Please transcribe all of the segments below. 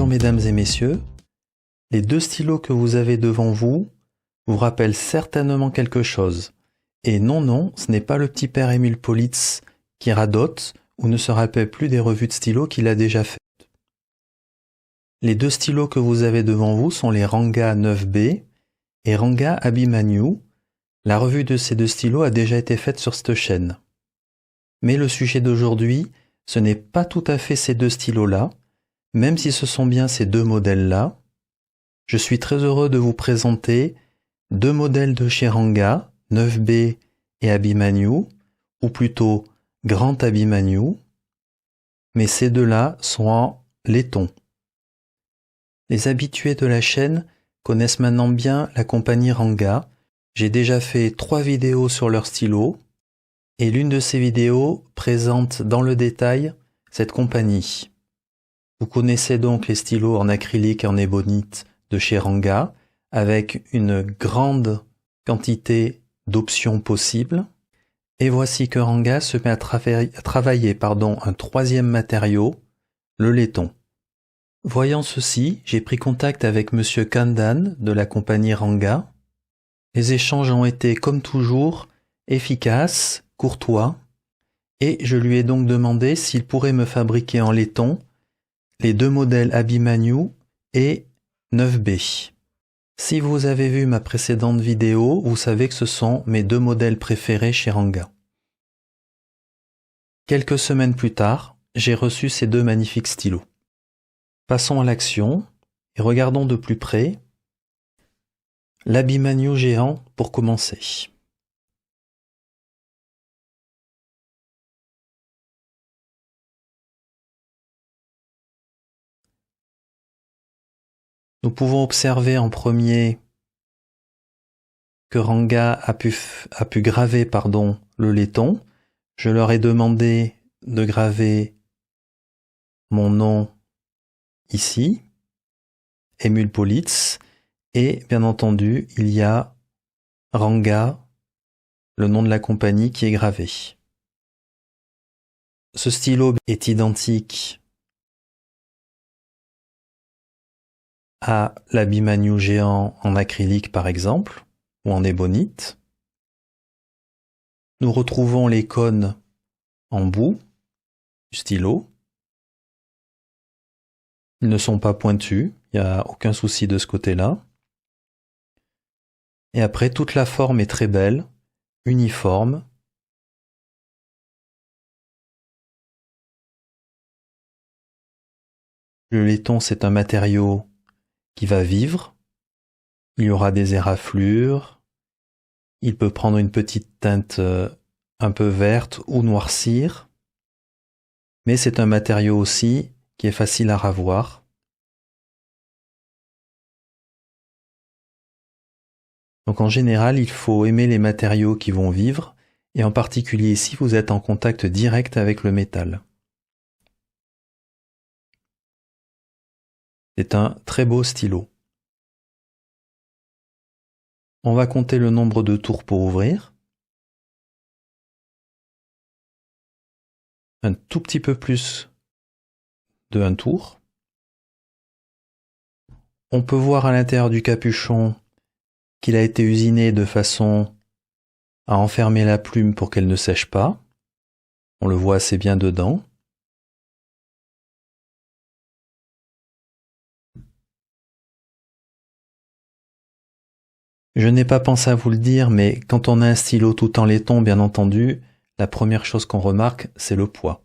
mesdames et messieurs, les deux stylos que vous avez devant vous rappellent certainement quelque chose. Et non, ce n'est pas le petit père Émile Politz qui radote ou ne se rappelle plus des revues de stylos qu'il a déjà faites. Les deux stylos que vous avez devant vous sont les Ranga 9B et Ranga Abhimanyu. La revue de ces deux stylos a déjà été faite sur cette chaîne. Mais le sujet d'aujourd'hui, ce n'est pas tout à fait ces deux stylos-là, même si ce sont bien ces deux modèles-là. Je suis très heureux de vous présenter deux modèles de chez Ranga, 9B et Abhimanyu, ou plutôt Grand Abhimanyu, mais ces deux-là sont en laiton. Les habitués de la chaîne connaissent maintenant bien la compagnie Ranga. J'ai déjà fait 3 vidéos sur leur stylo, et l'une de ces vidéos présente dans le détail cette compagnie. Vous connaissez donc les stylos en acrylique et en ébonite de chez Ranga, avec une grande quantité d'options possibles. Et voici que Ranga se met à travailler un troisième matériau, le laiton. Voyant ceci, j'ai pris contact avec Monsieur Kandan de la compagnie Ranga. Les échanges ont été, comme toujours, efficaces, courtois, et je lui ai donc demandé s'il pourrait me fabriquer en laiton les deux modèles Abhimanyu et 9B. Si vous avez vu ma précédente vidéo, vous savez que ce sont mes deux modèles préférés chez Ranga. Quelques semaines plus tard, j'ai reçu ces deux magnifiques stylos. Passons à l'action et regardons de plus près l'Abhimanyu géant pour commencer. Nous pouvons observer en premier que Ranga a pu graver le laiton. Je leur ai demandé de graver mon nom ici, Émile Politz, et bien entendu, il y a Ranga, le nom de la compagnie qui est gravé. Ce stylo est identique à l'Abhimanyu géant en acrylique par exemple, ou en ébonite. Nous retrouvons les cônes en bout du stylo. Ils ne sont pas pointus, il n'y a aucun souci de ce côté-là. Et après, toute la forme est très belle, uniforme. Le laiton, c'est un matériau qui va vivre. Il y aura des éraflures. Il peut prendre une petite teinte un peu verte ou noircir. Mais c'est un matériau aussi qui est facile à ravoir. Donc en général, il faut aimer les matériaux qui vont vivre, et en particulier si vous êtes en contact direct avec le métal. C'est un très beau stylo. On va compter le nombre de tours pour ouvrir. Un tout petit peu plus de un tour. On peut voir à l'intérieur du capuchon qu'il a été usiné de façon à enfermer la plume pour qu'elle ne sèche pas. On le voit assez bien dedans. Je n'ai pas pensé à vous le dire, mais quand on a un stylo tout en laiton, bien entendu, la première chose qu'on remarque, c'est le poids.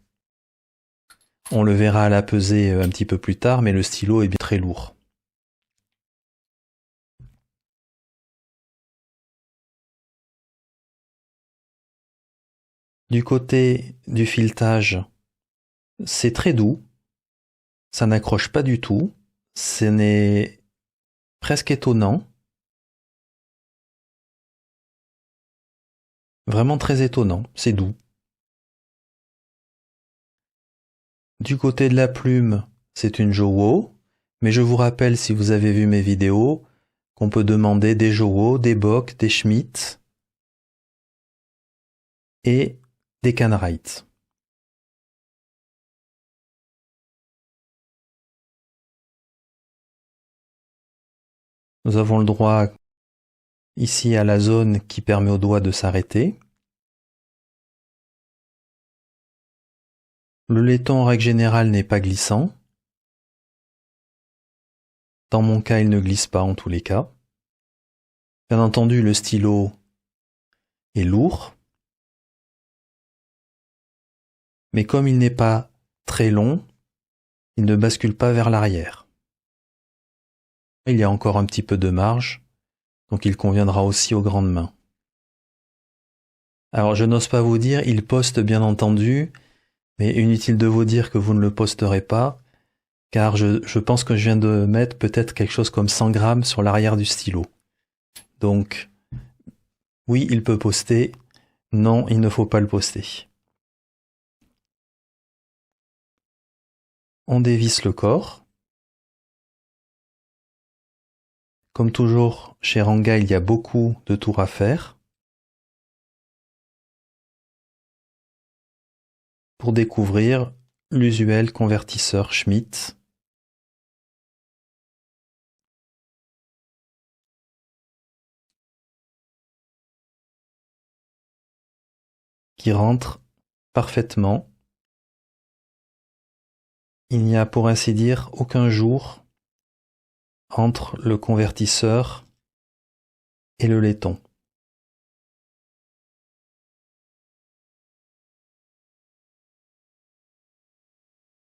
On le verra à la pesée un petit peu plus tard, mais le stylo est bien très lourd. Du côté du filetage, c'est très doux, ça n'accroche pas du tout, c'est presque étonnant. Vraiment très étonnant, c'est doux. Du côté de la plume, c'est une Jowo, mais je vous rappelle, si vous avez vu mes vidéos, qu'on peut demander des Jowo, des Bock, des Schmidt et des Kanrite. Nous avons le droit ici à la zone qui permet au doigt de s'arrêter. Le laiton en règle générale n'est pas glissant. Dans mon cas, il ne glisse pas en tous les cas. Bien entendu, le stylo est lourd. Mais comme il n'est pas très long, il ne bascule pas vers l'arrière. Il y a encore un petit peu de marge, donc il conviendra aussi aux grandes mains. Alors je n'ose pas vous dire, il poste bien entendu, mais inutile de vous dire que vous ne le posterez pas, car je pense que je viens de mettre peut-être quelque chose comme 100 grammes sur l'arrière du stylo. Donc, oui, il peut poster, non, il ne faut pas le poster. On dévisse le corps. Comme toujours, chez Ranga, il y a beaucoup de tours à faire pour découvrir l'usuel convertisseur Schmitt. Qui rentre parfaitement. Il n'y a pour ainsi dire aucun jour entre le convertisseur et le laiton.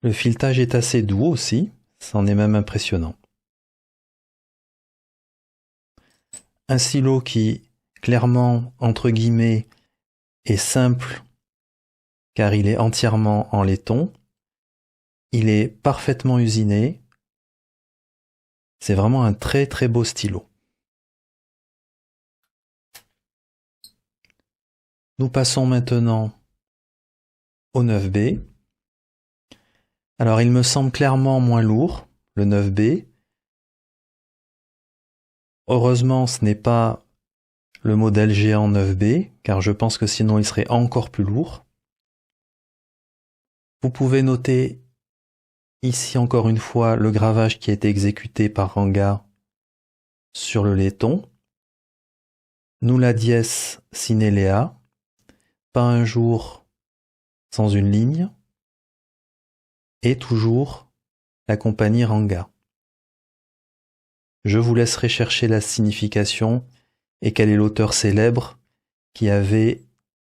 Le filetage est assez doux aussi, c'en est même impressionnant. Un stylo qui, clairement, entre guillemets, est simple car il est entièrement en laiton. Il est parfaitement usiné. C'est vraiment un très très beau stylo. Nous passons maintenant au 9B. Alors il me semble clairement moins lourd, le 9B. Heureusement, ce n'est pas le modèle géant 9B, car je pense que sinon il serait encore plus lourd. Vous pouvez noter ici encore une fois le gravage qui a été exécuté par Ranga sur le laiton. Nulla dies sine lea, pas un jour sans une ligne, et toujours la compagnie Ranga. Je vous laisserai chercher la signification et quel est l'auteur célèbre qui avait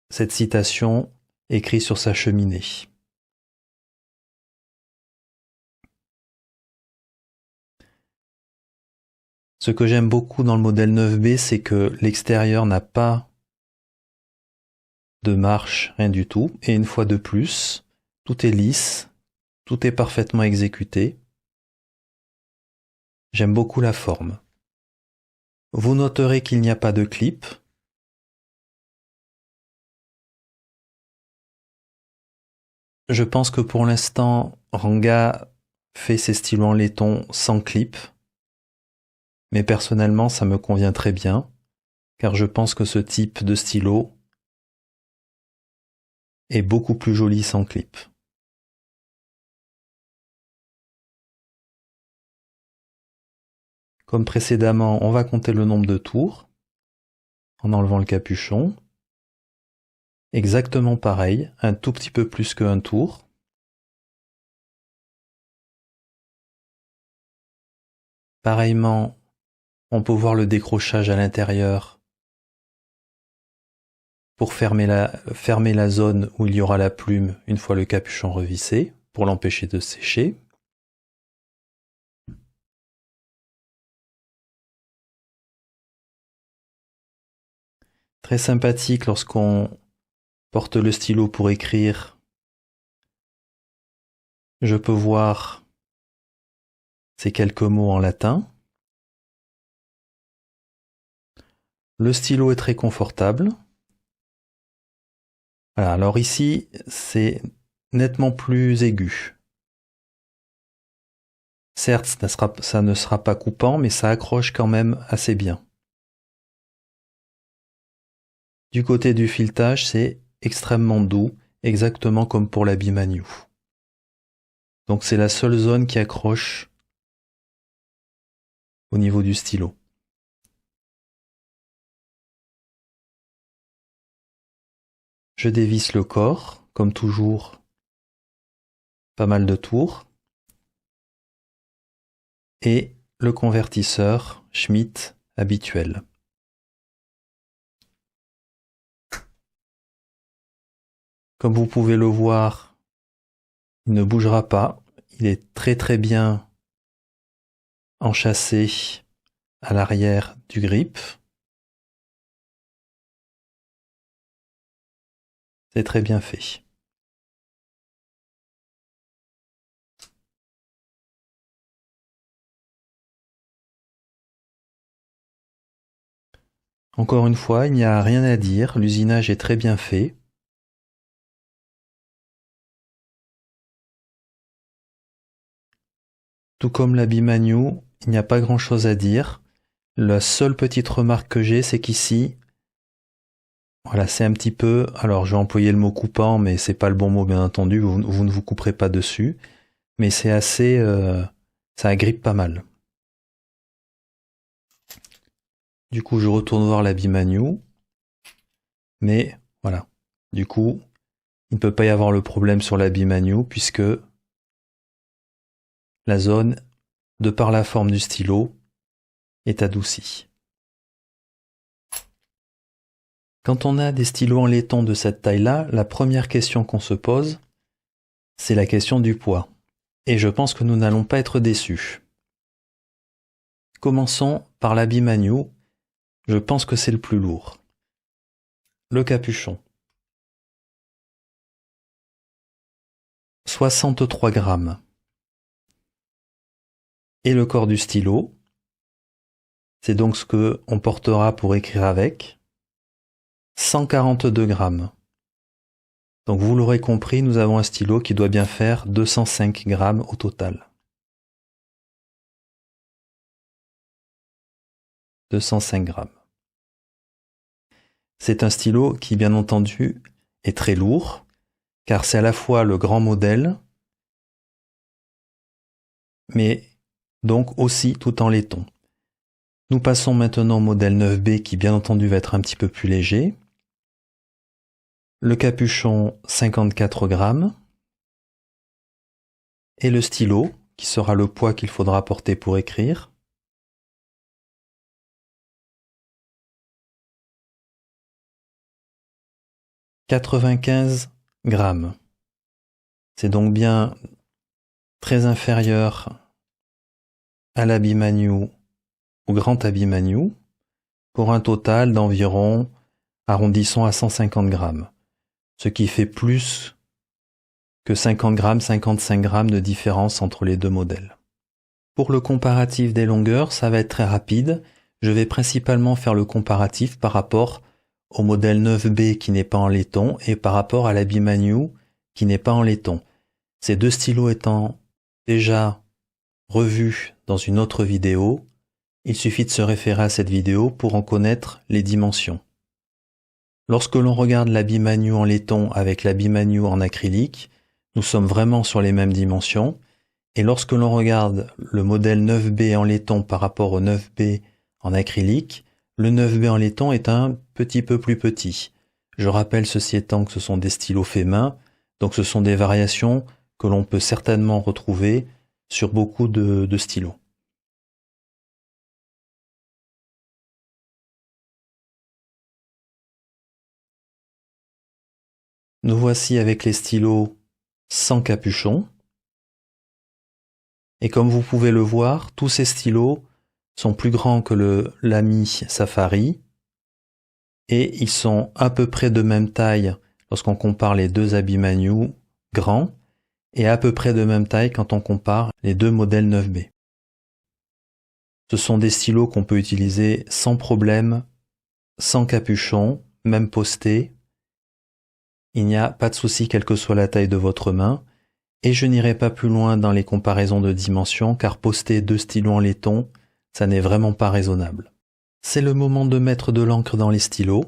cette citation écrite sur sa cheminée. Ce que j'aime beaucoup dans le modèle 9B, c'est que l'extérieur n'a pas de marche, rien du tout. Et une fois de plus, tout est lisse, tout est parfaitement exécuté. J'aime beaucoup la forme. Vous noterez qu'il n'y a pas de clip. Je pense que pour l'instant, Ranga fait ses stylos en laiton sans clip. Mais personnellement, ça me convient très bien, car je pense que ce type de stylo est beaucoup plus joli sans clip. Comme précédemment, on va compter le nombre de tours en enlevant le capuchon. Exactement pareil, un tout petit peu plus qu'un tour. Pareillement, on peut voir le décrochage à l'intérieur pour fermer la zone où il y aura la plume une fois le capuchon revissé, pour l'empêcher de sécher. Très sympathique lorsqu'on porte le stylo pour écrire. Je peux voir ces quelques mots en latin. Le stylo est très confortable. Voilà, alors ici, c'est nettement plus aigu. Certes, ça ne sera pas coupant, mais ça accroche quand même assez bien. Du côté du filetage, c'est extrêmement doux, exactement comme pour l'Abhimanyu. Donc c'est la seule zone qui accroche au niveau du stylo. Je dévisse le corps, comme toujours, pas mal de tours. Et le convertisseur Schmitt habituel. Comme vous pouvez le voir, il ne bougera pas. Il est très bien enchâssé à l'arrière du grip. C'est très bien fait. Encore une fois, il n'y a rien à dire, l'usinage est très bien fait. Tout comme la Bimagno, il n'y a pas grand chose à dire. La seule petite remarque que j'ai, c'est qu'ici, voilà, c'est un petit peu, alors je vais employer le mot coupant, mais c'est pas le bon mot bien entendu, vous ne vous couperez pas dessus, mais c'est assez, ça agrippe pas mal. Du coup, je retourne voir la Bimagno, mais voilà, du coup, il ne peut pas y avoir le problème sur la Bimagno puisque la zone, de par la forme du stylo, est adoucie. Quand on a des stylos en laiton de cette taille-là, la première question qu'on se pose, c'est la question du poids. Et je pense que nous n'allons pas être déçus. Commençons par la Bimagno. Je pense que c'est le plus lourd. Le capuchon. 63 grammes. Et le corps du stylo, c'est donc ce qu'on portera pour écrire avec, 142 grammes. Donc vous l'aurez compris, nous avons un stylo qui doit bien faire 205 grammes au total. 205 grammes. C'est un stylo qui, bien entendu, est très lourd, car c'est à la fois le grand modèle, mais donc aussi tout en laiton. Nous passons maintenant au modèle 9B qui, bien entendu, va être un petit peu plus léger. Le capuchon, 54 grammes. Et le stylo, qui sera le poids qu'il faudra porter pour écrire. « 95 grammes. C'est donc bien très inférieur à la Bimagno, au grand Bimagno, pour un total d'environ, arrondissons à 150 grammes. Ce qui fait plus que 50 grammes, 55 grammes de différence entre les deux modèles. Pour le comparatif des longueurs, ça va être très rapide. Je vais principalement faire le comparatif par rapport au modèle 9B qui n'est pas en laiton et par rapport à la Bimagno qui n'est pas en laiton. Ces deux stylos étant déjà revus dans une autre vidéo, il suffit de se référer à cette vidéo pour en connaître les dimensions. Lorsque l'on regarde la Bimagno en laiton avec la Bimagno en acrylique, nous sommes vraiment sur les mêmes dimensions. Et lorsque l'on regarde le modèle 9B en laiton par rapport au 9B en acrylique, le 9B en laiton est un petit peu plus petit. Je rappelle ceci étant que ce sont des stylos faits main, donc ce sont des variations que l'on peut certainement retrouver sur beaucoup de stylos. Nous voici avec les stylos sans capuchon. Et comme vous pouvez le voir, tous ces stylos sont plus grands que le Lamy Safari et ils sont à peu près de même taille lorsqu'on compare les deux Bimagno grands et à peu près de même taille quand on compare les deux modèles 9B. Ce sont des stylos qu'on peut utiliser sans problème, sans capuchon, même postés. Il n'y a pas de souci quelle que soit la taille de votre main. Et je n'irai pas plus loin dans les comparaisons de dimensions car poster deux stylos en laiton, ça n'est vraiment pas raisonnable. C'est le moment de mettre de l'encre dans les stylos.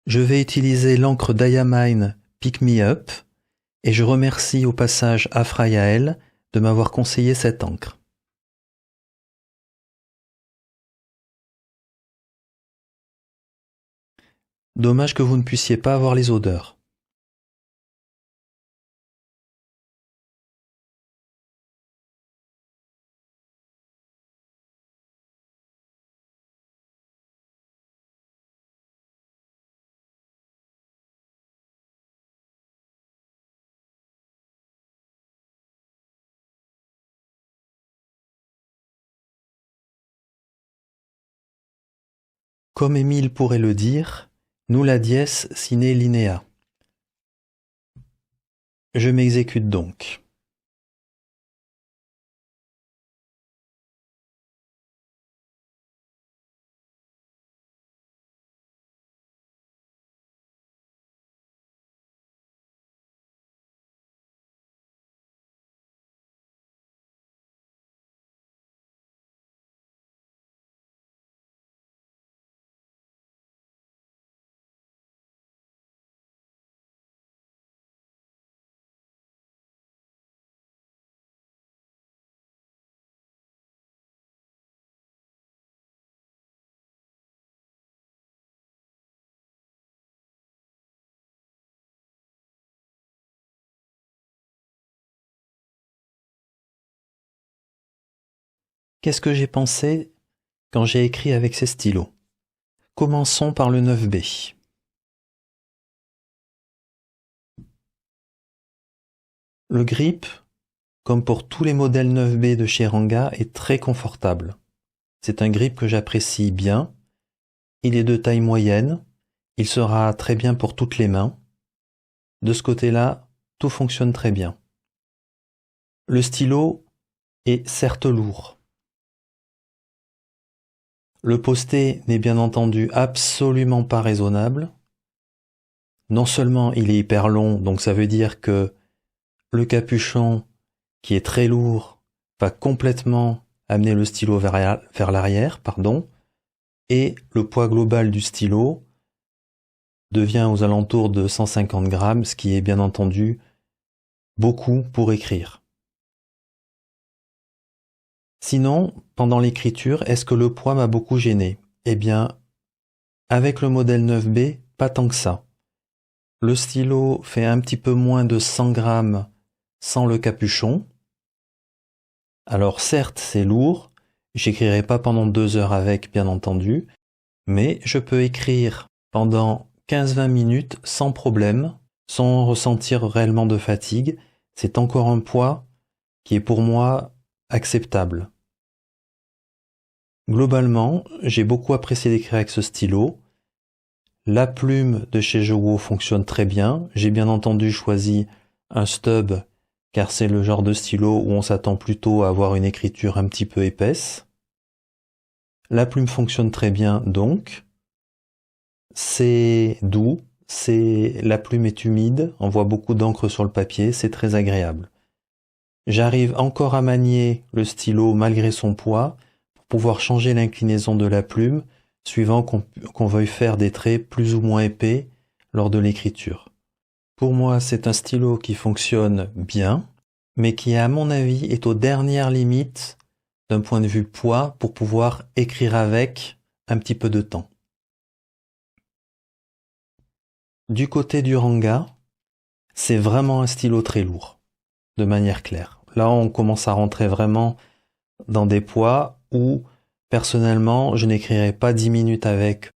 Je vais utiliser l'encre Diamine Pick Me Up et je remercie au passage Afra Yael de m'avoir conseillé cette encre. Dommage que vous ne puissiez pas avoir les odeurs. Comme Émile pourrait le dire, nulla dies sine linea. Je m'exécute donc. Qu'est-ce que j'ai pensé quand j'ai écrit avec ces stylos? Commençons par le 9B. Le grip, comme pour tous les modèles 9B de chez Ranga, est très confortable. C'est un grip que j'apprécie bien. Il est de taille moyenne. Il sera très bien pour toutes les mains. De ce côté-là, tout fonctionne très bien. Le stylo est certes lourd. Le posté n'est bien entendu absolument pas raisonnable. Non seulement il est hyper long, donc ça veut dire que le capuchon, qui est très lourd, va complètement amener le stylo vers l'arrière, et le poids global du stylo devient aux alentours de 150 grammes, ce qui est bien entendu beaucoup pour écrire. Sinon, pendant l'écriture, est-ce que le poids m'a beaucoup gêné? Eh bien, avec le modèle 9B, pas tant que ça. Le stylo fait un petit peu moins de 100 grammes sans le capuchon. Alors certes, c'est lourd, j'écrirai pas pendant 2 heures avec, bien entendu, mais je peux écrire pendant 15-20 minutes sans problème, sans ressentir réellement de fatigue. C'est encore un poids qui est pour moi acceptable. Globalement, j'ai beaucoup apprécié d'écrire avec ce stylo. La plume de chez Jowo fonctionne très bien. J'ai bien entendu choisi un stub car c'est le genre de stylo où on s'attend plutôt à avoir une écriture un petit peu épaisse. La plume fonctionne très bien donc. C'est doux, la plume est humide, on voit beaucoup d'encre sur le papier, c'est très agréable. J'arrive encore à manier le stylo malgré son poids pour pouvoir changer l'inclinaison de la plume suivant qu'on veuille faire des traits plus ou moins épais lors de l'écriture. Pour moi, c'est un stylo qui fonctionne bien, mais qui, à mon avis, est aux dernières limites d'un point de vue poids pour pouvoir écrire avec un petit peu de temps. Du côté du Ranga, c'est vraiment un stylo très lourd, de manière claire. Là, on commence à rentrer vraiment dans des poids où, personnellement, je n'écrirais pas 10 minutes avec.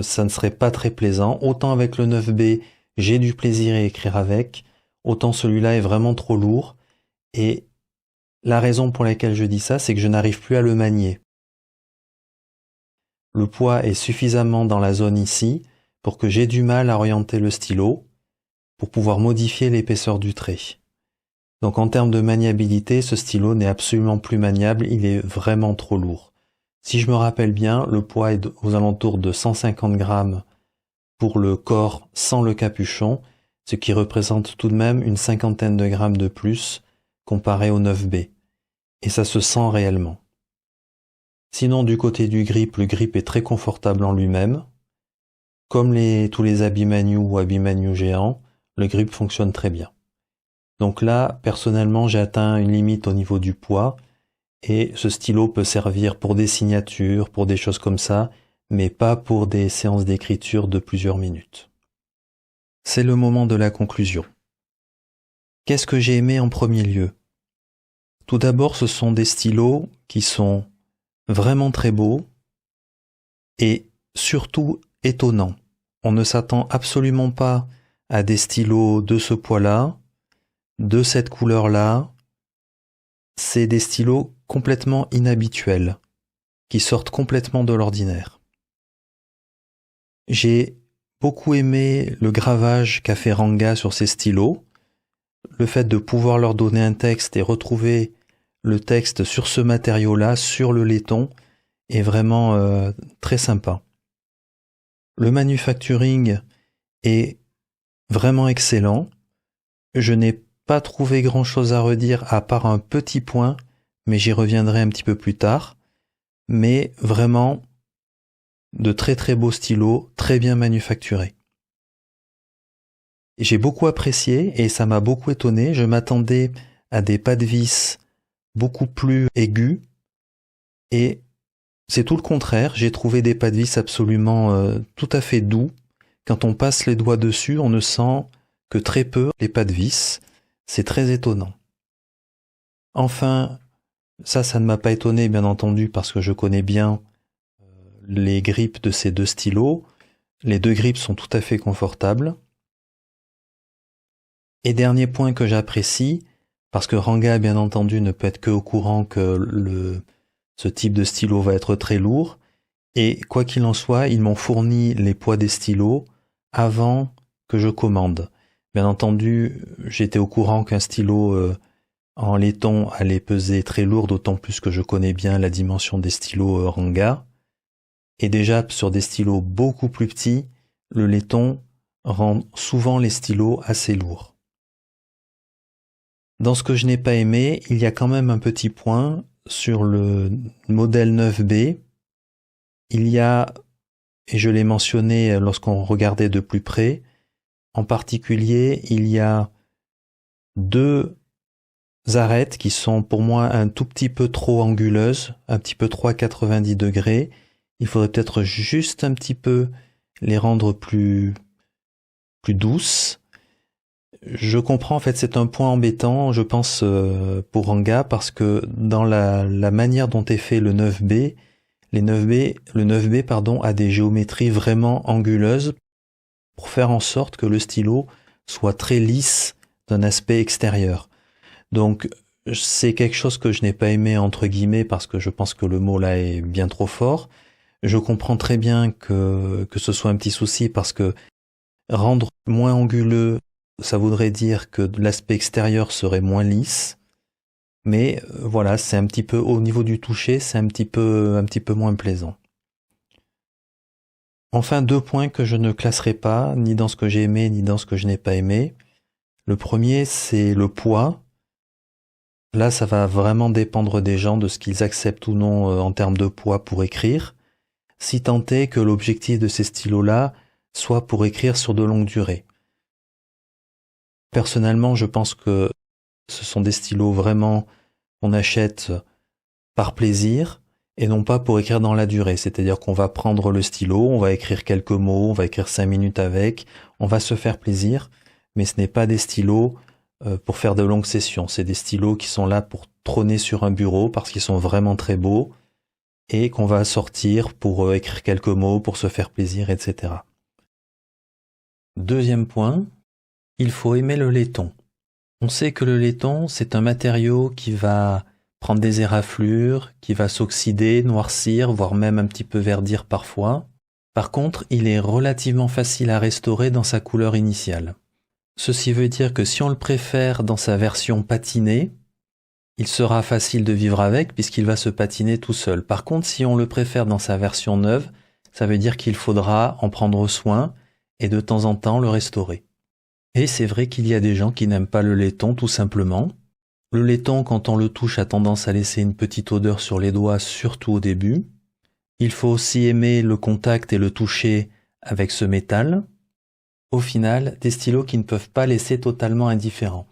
Ça ne serait pas très plaisant. Autant avec le 9B, j'ai du plaisir à écrire avec, autant celui-là est vraiment trop lourd. Et la raison pour laquelle je dis ça, c'est que je n'arrive plus à le manier. Le poids est suffisamment dans la zone ici pour que j'ai du mal à orienter le stylo pour pouvoir modifier l'épaisseur du trait. Donc en termes de maniabilité, ce stylo n'est absolument plus maniable, il est vraiment trop lourd. Si je me rappelle bien, le poids est aux alentours de 150 grammes pour le corps sans le capuchon, ce qui représente tout de même une cinquantaine de grammes de plus comparé au 9B. Et ça se sent réellement. Sinon, du côté du grip, le grip est très confortable en lui-même. Comme tous les Abimanyu ou Abimanyu géants, le grip fonctionne très bien. Donc là, personnellement, j'ai atteint une limite au niveau du poids et ce stylo peut servir pour des signatures, pour des choses comme ça, mais pas pour des séances d'écriture de plusieurs minutes. C'est le moment de la conclusion. Qu'est-ce que j'ai aimé en premier lieu? Tout d'abord, ce sont des stylos qui sont vraiment très beaux et surtout étonnants. On ne s'attend absolument pas à des stylos de ce poids-là, de cette couleur-là. C'est des stylos complètement inhabituels, qui sortent complètement de l'ordinaire. J'ai beaucoup aimé le gravage qu'a fait Ranga sur ses stylos, le fait de pouvoir leur donner un texte et retrouver le texte sur ce matériau-là, sur le laiton, est vraiment très sympa. Le manufacturing est vraiment excellent. Je n'ai pas trouvé grand-chose à redire à part un petit point, mais j'y reviendrai un petit peu plus tard. Mais vraiment, de très très beaux stylos, très bien manufacturés. J'ai beaucoup apprécié et ça m'a beaucoup étonné. Je m'attendais à des pas de vis beaucoup plus aigus et c'est tout le contraire. J'ai trouvé des pas de vis absolument tout à fait doux. Quand on passe les doigts dessus, on ne sent que très peu les pas de vis. C'est très étonnant. Enfin, ça ne m'a pas étonné bien entendu parce que je connais bien les grippes de ces deux stylos. Les deux grippes sont tout à fait confortables. Et dernier point que j'apprécie, parce que Ranga bien entendu ne peut être que au courant que ce type de stylo va être très lourd, et quoi qu'il en soit, ils m'ont fourni les poids des stylos avant que je commande. Bien entendu, j'étais au courant qu'un stylo en laiton allait peser très lourd, d'autant plus que je connais bien la dimension des stylos Ranga. Et déjà, sur des stylos beaucoup plus petits, le laiton rend souvent les stylos assez lourds. Dans ce que je n'ai pas aimé, il y a quand même un petit point sur le modèle 9B. Il y a, et je l'ai mentionné lorsqu'on regardait de plus près, en particulier, il y a deux arêtes qui sont pour moi un tout petit peu trop anguleuses, un petit peu trop à 90 degrés. Il faudrait peut-être juste un petit peu les rendre plus douces. Je comprends, en fait, c'est un point embêtant, je pense, pour Ranga, parce que dans la manière dont est fait le 9B, le 9B, a des géométries vraiment anguleuses pour faire en sorte que le stylo soit très lisse d'un aspect extérieur. Donc, c'est quelque chose que je n'ai pas aimé, entre guillemets, parce que je pense que le mot là est bien trop fort. Je comprends très bien que ce soit un petit souci, parce que rendre moins anguleux, ça voudrait dire que l'aspect extérieur serait moins lisse, mais voilà, c'est un petit peu, au niveau du toucher, c'est un petit peu moins plaisant. Enfin, deux points que je ne classerai pas, ni dans ce que j'ai aimé, ni dans ce que je n'ai pas aimé. Le premier, c'est le poids. Là, ça va vraiment dépendre des gens, de ce qu'ils acceptent ou non en termes de poids pour écrire, si tant est que l'objectif de ces stylos-là soit pour écrire sur de longues durées. Personnellement, je pense que ce sont des stylos vraiment qu'on achète par plaisir et non pas pour écrire dans la durée. C'est-à-dire qu'on va prendre le stylo, on va écrire quelques mots, on va écrire 5 minutes avec, on va se faire plaisir, mais ce n'est pas des stylos pour faire de longues sessions. C'est des stylos qui sont là pour trôner sur un bureau parce qu'ils sont vraiment très beaux et qu'on va sortir pour écrire quelques mots, pour se faire plaisir, etc. Deuxième point, il faut aimer le laiton. On sait que le laiton, c'est un matériau qui va prendre des éraflures, qui va s'oxyder, noircir, voire même un petit peu verdir parfois. Par contre, il est relativement facile à restaurer dans sa couleur initiale. Ceci veut dire que si on le préfère dans sa version patinée, il sera facile de vivre avec puisqu'il va se patiner tout seul. Par contre, si on le préfère dans sa version neuve, ça veut dire qu'il faudra en prendre soin et de temps en temps le restaurer. Et c'est vrai qu'il y a des gens qui n'aiment pas le laiton tout simplement. Le laiton, quand on le touche, a tendance à laisser une petite odeur sur les doigts, surtout au début. Il faut aussi aimer le contact et le toucher avec ce métal. Au final, des stylos qui ne peuvent pas laisser totalement indifférent.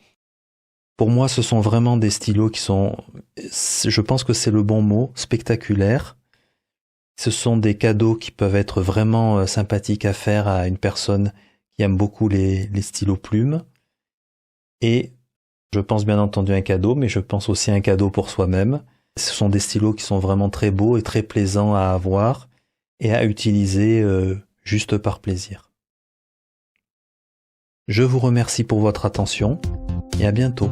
Pour moi, ce sont vraiment des stylos qui sont, je pense que c'est le bon mot, spectaculaires. Ce sont des cadeaux qui peuvent être vraiment sympathiques à faire à une personne qui aime beaucoup les stylos plumes. Et je pense bien entendu un cadeau, mais je pense aussi un cadeau pour soi-même. Ce sont des stylos qui sont vraiment très beaux et très plaisants à avoir et à utiliser juste par plaisir. Je vous remercie pour votre attention et à bientôt.